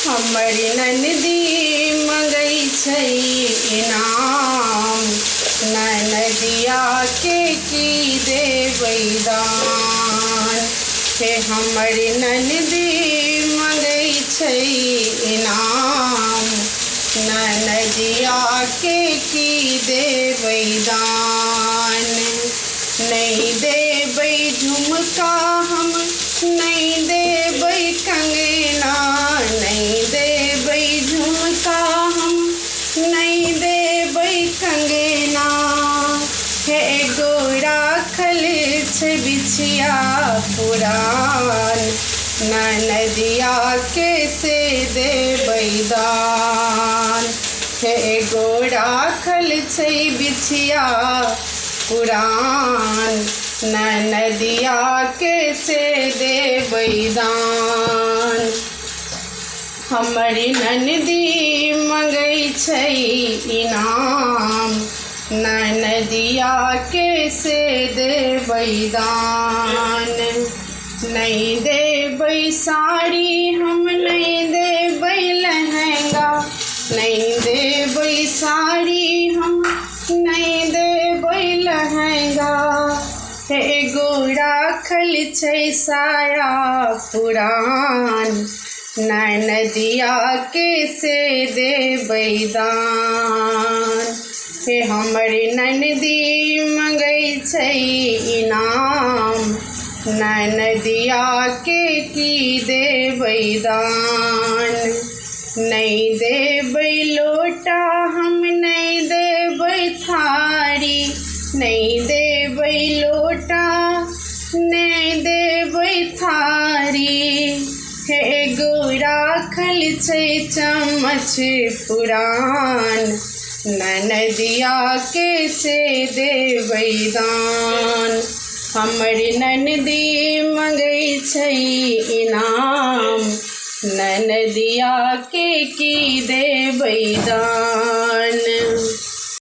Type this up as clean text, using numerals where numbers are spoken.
हमर ननदी मंगई छै इनाम, ननदिया के की देबै दान। हे हमर ननदी मंगई छै इनाम, ननदिया के की देबै दान। नहीं देबै झुमका हम, नहीं देबै कंगना, नहीं देबै झुमका हम, नहीं देबै कंगना। हे एगो राखल छै बिछिया पुरान, ननदिया के से देबै दान। हे एगो राखल छै बिछिया पुरान, ननदिया के से देबै दान। हमर ननदी मंगई छै इनाम, ननदिया के से देबै दान। नहीं देबै साड़ी हम, नहीं देबै लहंगा, नहीं देबै साड़ी हम, नहीं देबै लहंगा। हे एगो राखल छै साया पुरान, ननदिया के से देबै दान। हे हमर ननदी मंगई छै इनाम, ननदिया के की देबै दान। नहीं देबै लोटा हम, नहीं देबै थारी, नहीं देबै लोटा, नहीं देबै थारी। हे एगो राखल छै चम्मच पुरान, ननदिया के से देबै दान। हमर ननदी मंगई छै इनाम, ननदिया के की देबै दान।